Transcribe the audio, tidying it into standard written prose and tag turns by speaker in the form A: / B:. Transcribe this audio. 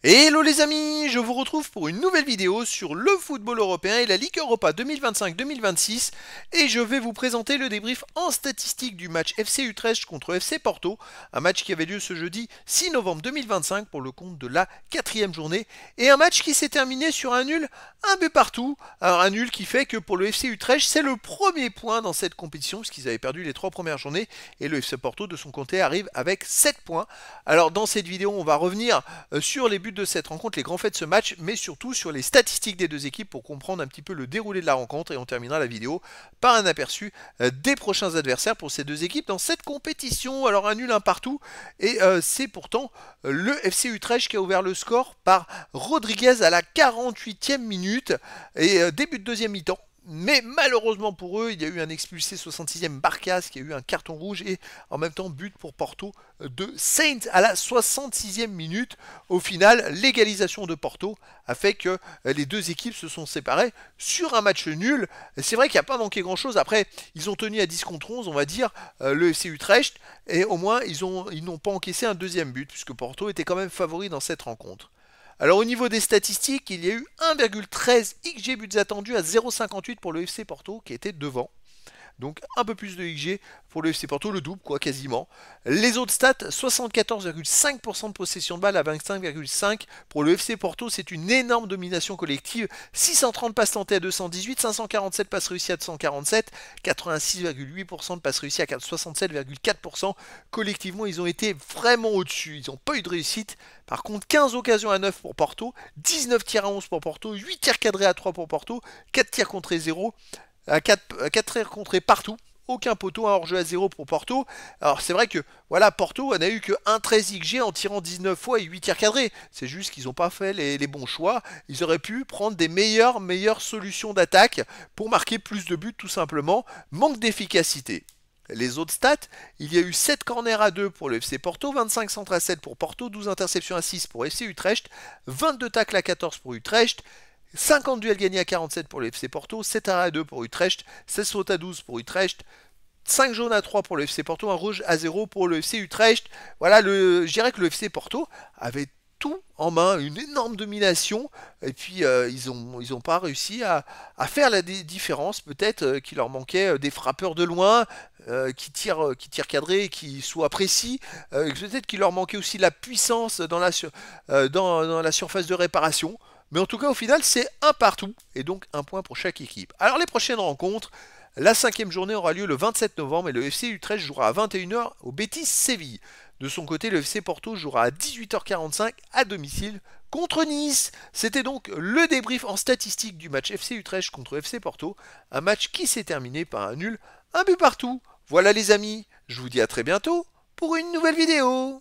A: Hello les amis, je vous retrouve pour une nouvelle vidéo sur le football européen et la Ligue Europa 2025-2026 et je vais vous présenter le débrief en statistique du match FC Utrecht contre FC Porto, un match qui avait lieu ce jeudi 6 novembre 2025 pour le compte de la 4e journée et un match qui s'est terminé sur un nul, un but partout. Alors un nul qui fait que pour le FC Utrecht c'est le premier point dans cette compétition puisqu'ils avaient perdu les 3 premières journées et le FC Porto de son côté arrive avec 7 points. Alors dans cette vidéo on va revenir sur les buts de cette rencontre, les grands faits de ce match, mais surtout sur les statistiques des deux équipes pour comprendre un petit peu le déroulé de la rencontre et on terminera la vidéo par un aperçu des prochains adversaires pour ces deux équipes dans cette compétition. Alors un nul un partout et c'est pourtant le FC Utrecht qui a ouvert le score par Rodriguez à la 48e minute et début de deuxième mi-temps. Mais malheureusement pour eux, il y a eu un expulsé 66e Barkas qui a eu un carton rouge et en même temps but pour Porto de Saints à la 66e minute. Au final, l'égalisation de Porto a fait que les deux équipes se sont séparées sur un match nul. C'est vrai qu'il n'y a pas manqué grand chose. Après, ils ont tenu à 10 contre 11, on va dire, le FC Utrecht. Et au moins, ils n'ont pas encaissé un deuxième but puisque Porto était quand même favori dans cette rencontre. Alors au niveau des statistiques, il y a eu 1,13 XG buts attendus à 0,58 pour le FC Porto qui était devant. Donc un peu plus de XG pour le FC Porto, le double quoi quasiment. Les autres stats, 74,5% de possession de balle à 25,5 pour le FC Porto, c'est une énorme domination collective. 630 passes tentées à 218, 547 passes réussies à 247, 86,8% de passes réussies à 67,4%. Collectivement, ils ont été vraiment au-dessus, ils n'ont pas eu de réussite. Par contre, 15 occasions à 9 pour Porto, 19 tirs à 11 pour Porto, 8 tirs cadrés à 3 pour Porto, 4 tirs contrés 0. À 4 tirs contrés partout, aucun poteau, un hors-jeu à 0 pour Porto. Alors c'est vrai que voilà, Porto n'a eu que 1,13 XG en tirant 19 fois et 8 tirs cadrés. C'est juste qu'ils n'ont pas fait les bons choix. Ils auraient pu prendre des meilleures solutions d'attaque pour marquer plus de buts tout simplement. Manque d'efficacité. Les autres stats, il y a eu 7 corners à 2 pour le FC Porto, 25 centres à 7 pour Porto, 12 interceptions à 6 pour FC Utrecht, 22 tacles à 14 pour Utrecht, 50 duels gagnés à 47 pour le FC Porto, 7 arrêts à 2 pour Utrecht, 16 fautes à 12 pour Utrecht, 5 jaunes à 3 pour le FC Porto, un rouge à 0 pour le FC Utrecht. Voilà, je dirais que le FC Porto avait tout en main, une énorme domination, et puis ils ont pas réussi à faire la différence, peut-être qu'il leur manquait des frappeurs de loin, qui tirent cadrés, qui soient précis, peut-être qu'il leur manquait aussi la puissance dans la surface de réparation. Mais en tout cas, au final, c'est un partout, et donc un point pour chaque équipe. Alors les prochaines rencontres, la 5e journée aura lieu le 27 novembre, et le FC Utrecht jouera à 21h au Betis Séville. De son côté, le FC Porto jouera à 18h45 à domicile contre Nice. C'était donc le débrief en statistique du match FC Utrecht contre FC Porto, un match qui s'est terminé par un nul, un but partout. Voilà les amis, je vous dis à très bientôt pour une nouvelle vidéo.